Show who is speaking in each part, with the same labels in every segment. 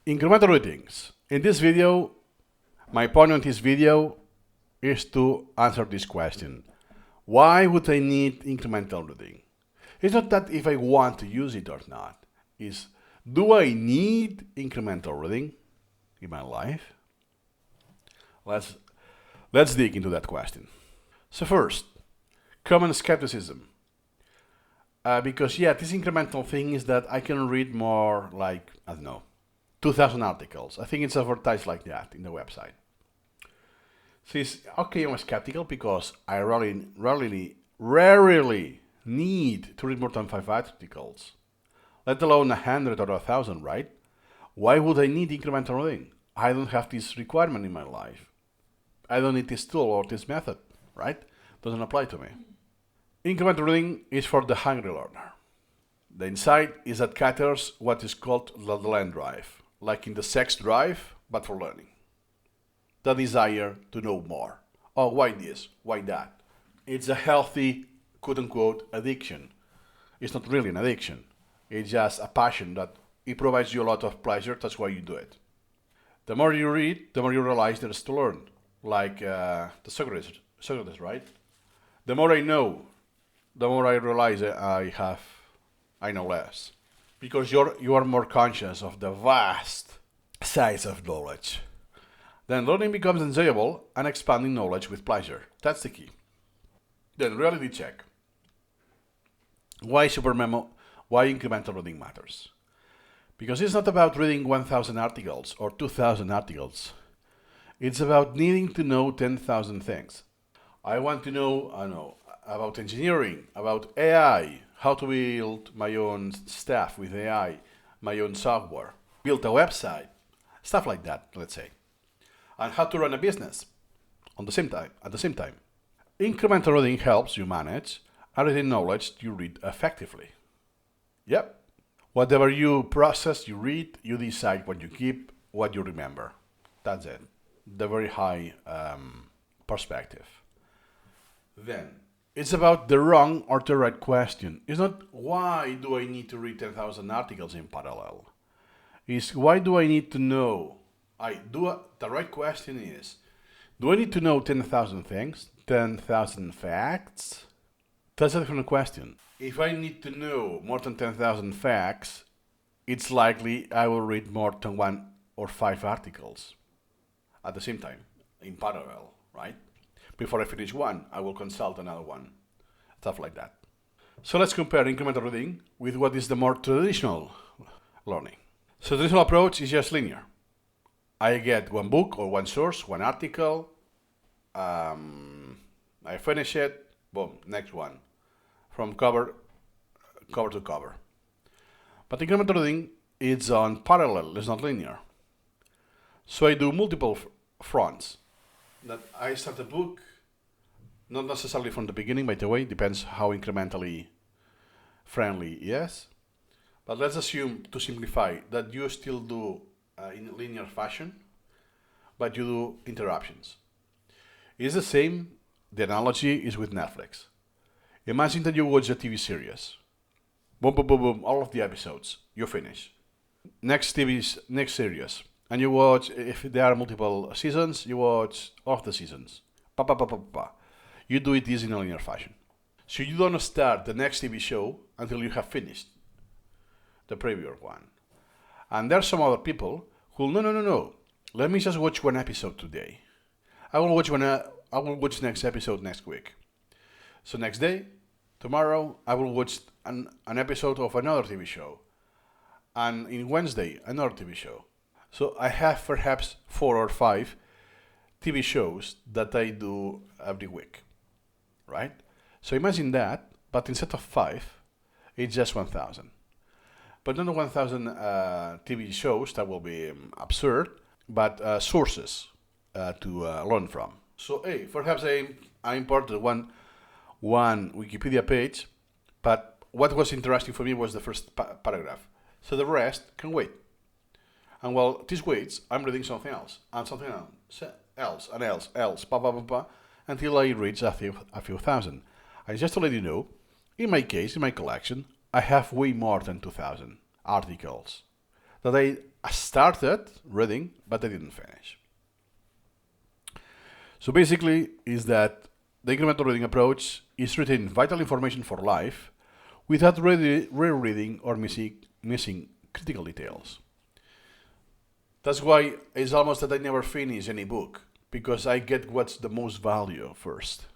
Speaker 1: Incremental readings. In this video, my point on this video is to answer this question. Why would I need incremental reading? It's not that if I want to use it or not. It's, do I need incremental reading in my life? Let's dig into that question. So first, common skepticism. Because this incremental thing is that I can read more, like, I don't know, 2,000 articles. I think it's advertised like that in the website. So it's okay, I'm skeptical because I rarely need to read more than 5 articles, let alone 100 or 1,000, right? Why would I need incremental reading? I don't have this requirement in my life. I don't need this tool or this method, right? Doesn't apply to me. Incremental reading is for the hungry learner. The insight is that caters what is called the land drive, like in the sex drive, but for learning. The desire to know more. Oh, why this? Why that? It's a healthy, quote-unquote, addiction. It's not really an addiction. It's just a passion that it provides you a lot of pleasure. That's why you do it. The more you read, the more you realize there's to learn. Like the Socrates, right? The more I know, the more I realize I know less. Because you are more conscious of the vast size of knowledge. Then learning becomes enjoyable and expanding knowledge with pleasure. That's the key. Then reality check. Why Supermemo? Why incremental reading matters? Because it's not about reading 1,000 articles or 2,000 articles. It's about needing to know 10,000 things. I want to know, about engineering, about AI, how to build my own stuff with AI, my own software, build a website, stuff like that, let's say. And how to run a business at the same time. Incremental reading helps you manage and retain knowledge you read effectively. Yep. Whatever you process, you read, you decide what you keep, what you remember. That's it. The very high perspective. Then, it's about the wrong or the right question. It's not why do I need to read 10,000 articles in parallel. It's why do I need to know? The right question is, do I need to know 10,000 things? 10,000 facts? That's a different question. If I need to know more than 10,000 facts, it's likely I will read more than 1 or 5 articles at the same time, in parallel, right? Before I finish one, I will consult another one, stuff like that. So let's compare incremental reading with what is the more traditional learning. So the traditional approach is just linear. I get one book or one source, one article, I finish it, boom, next one, from cover to cover. But incremental reading is on parallel, it's not linear. So I do multiple fronts. That I start a book, not necessarily from the beginning, by the way, depends how incrementally friendly, yes. But let's assume, to simplify, that you still do in linear fashion, but you do interruptions. It's the same, the analogy is with Netflix. Imagine that you watch a TV series. Boom, boom, boom, boom, all of the episodes, you finish. Next series. And you watch, if there are multiple seasons, you watch all of the seasons. You do it in a linear fashion. So you don't start the next TV show until you have finished the previous one. And there are some other people who, no. Let me just watch one episode today. I will watch next episode next week. So next day, tomorrow, I will watch an episode of another TV show. And in Wednesday, another TV show. So I have perhaps 4 or 5 TV shows that I do every week, right? So imagine that, but instead of 5, it's just 1,000. But not 1,000 TV shows, that will be absurd, but sources to learn from. So perhaps I imported one Wikipedia page, but what was interesting for me was the first paragraph. So the rest can wait. And while this waits, I'm reading something else, and something else, until I reach a few thousand. And just to let you know, in my case, in my collection, I have way more than 2,000 articles. that I started reading, but I didn't finish. So basically, is that the incremental reading approach is retaining vital information for life without rereading or missing critical details. That's why it's almost that I never finish any book, because I get what's the most value first,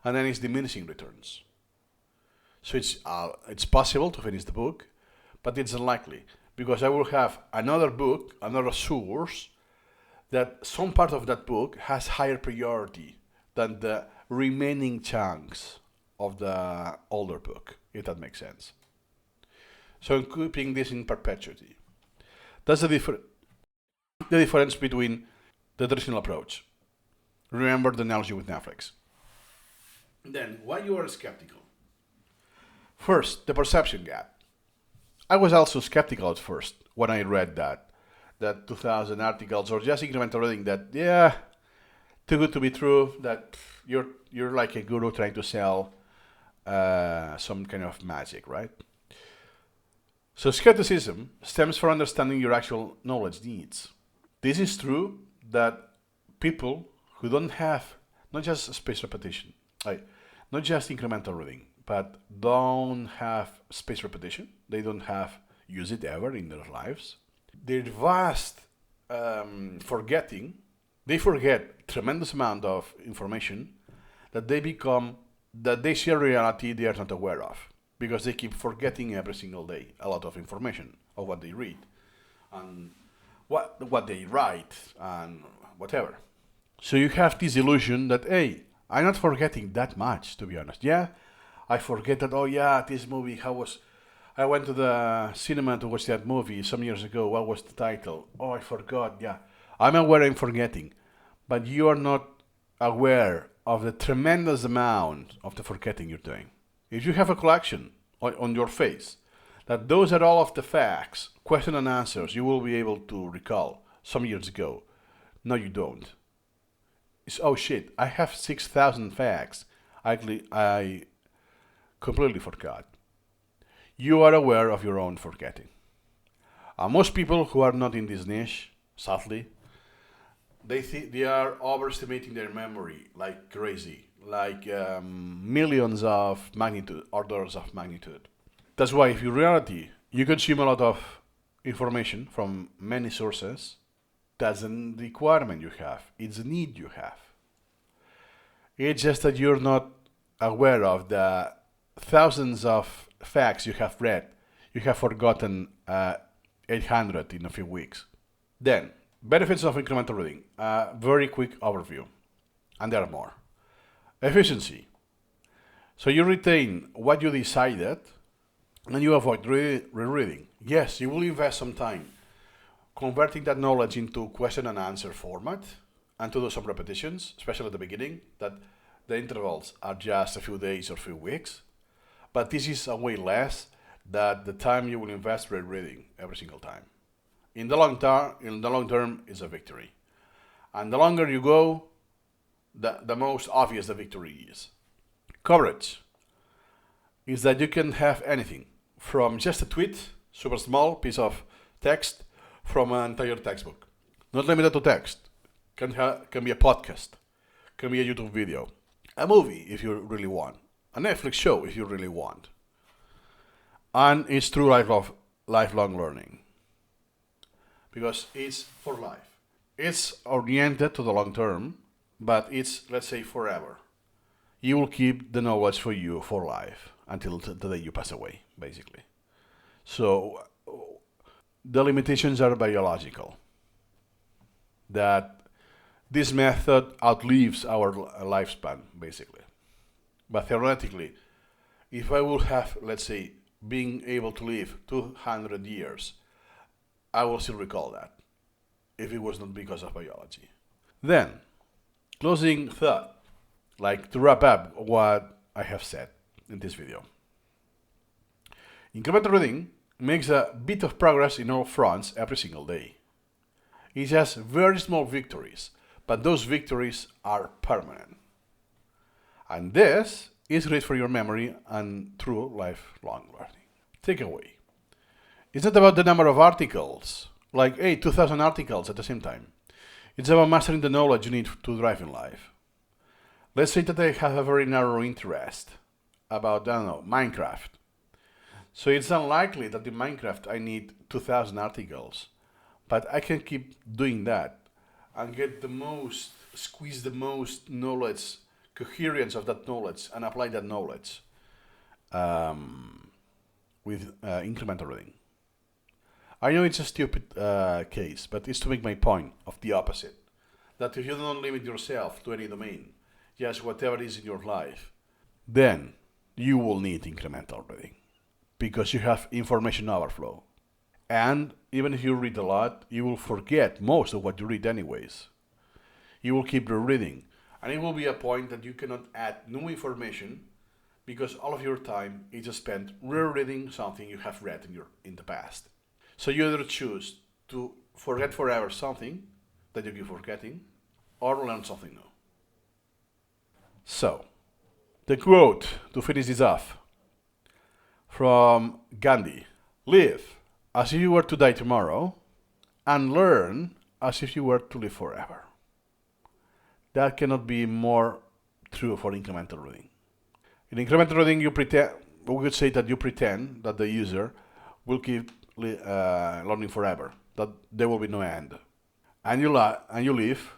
Speaker 1: and then it's diminishing returns. So it's possible to finish the book, but it's unlikely, because I will have another book, another source, that some part of that book has higher priority than the remaining chunks of the older book, if that makes sense. So I'm keeping this in perpetuity. That's the difference between the traditional approach. Remember the analogy with Netflix. Then, why you are skeptical? First, the perception gap. I was also skeptical at first when I read that 2,000 articles or just incremental reading that, yeah, too good to be true, that you're like a guru trying to sell some kind of magic, right? So skepticism stems from understanding your actual knowledge needs. This is true that people who don't have not just spaced repetition, not just incremental reading, but don't have spaced repetition, they don't have used it ever in their lives. Their vast they forget tremendous amount of information that they share reality they are not aware of, because they keep forgetting every single day a lot of information of what they read and what they write and whatever. So you have this illusion that, hey, I'm not forgetting that much, to be honest. Yeah, I forget that, oh yeah, this movie, I went to the cinema to watch that movie some years ago. What was the title? Oh, I forgot. Yeah, I'm aware I'm forgetting. But you are not aware of the tremendous amount of the forgetting you're doing. If you have a collection on your face, that those are all of the facts, question and answers you will be able to recall some years ago. No, you don't. It's, oh shit, I have 6,000 facts. I completely forgot. You are aware of your own forgetting. Most people who are not in this niche, sadly, they are overestimating their memory like crazy, like millions of magnitude, orders of magnitude. That's why if in reality you consume a lot of information from many sources, that's a requirement you have, it's a need you have. It's just that you're not aware of the thousands of facts you have read. You have forgotten 800 in a few weeks. Then, benefits of incremental reading. Very quick overview. And there are more. Efficiency. So you retain what you decided and you avoid rereading. Yes, you will invest some time converting that knowledge into question and answer format and to do some repetitions, especially at the beginning, that the intervals are just a few days or a few weeks. But this is a way less than the time you will invest rereading every single time. In the long term, is a victory. And the longer you go, the most obvious the victory is. Coverage is that you can have anything from just a tweet, super small piece of text, from an entire textbook. Not limited to text. Can be a podcast, can be a YouTube video, a movie if you really want, a Netflix show if you really want. And it's through lifelong learning. Because it's for life. It's oriented to the long term, but it's, let's say, forever. You will keep the knowledge for you for life until the day you pass away, basically. So the limitations are biological. That this method outlives our lifespan, basically. But theoretically, if I would have, let's say, being able to live 200 years, I will still recall that, if it was not because of biology. Then, closing thought, like to wrap up what I have said in this video. Incremental reading makes a bit of progress in all fronts every single day. It has very small victories, but those victories are permanent. And this is great for your memory and true lifelong learning. Takeaway. It's not about the number of articles, like, hey, 2,000 articles at the same time. It's about mastering the knowledge you need to thrive in life. Let's say that I have a very narrow interest about, I don't know, Minecraft. So it's unlikely that in Minecraft I need 2,000 articles, but I can keep doing that and get the most, squeeze the most knowledge, coherence of that knowledge, and apply that knowledge with incremental reading. I know it's a stupid case, but it's to make my point of the opposite. That if you don't limit yourself to any domain, just whatever is in your life, then you will need incremental reading because you have information overflow. And even if you read a lot, you will forget most of what you read anyways. You will keep rereading. And it will be a point that you cannot add new information because all of your time is spent rereading something you have read in the past. So you either choose to forget forever something that you keep forgetting or learn something new. So, the quote to finish this off from Gandhi: live as if you were to die tomorrow and learn as if you were to live forever. That cannot be more true for incremental reading. In incremental reading, we could say that you pretend that the user will keep learning forever, that there will be no end. And you live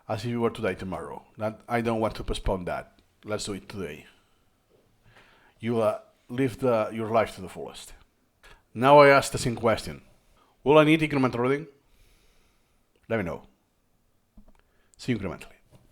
Speaker 1: as if you were to die tomorrow. That I don't want to postpone that. Let's do it today. You live your life to the fullest. Now I ask the same question. Will I need incremental reading? Let me know. See you incrementally.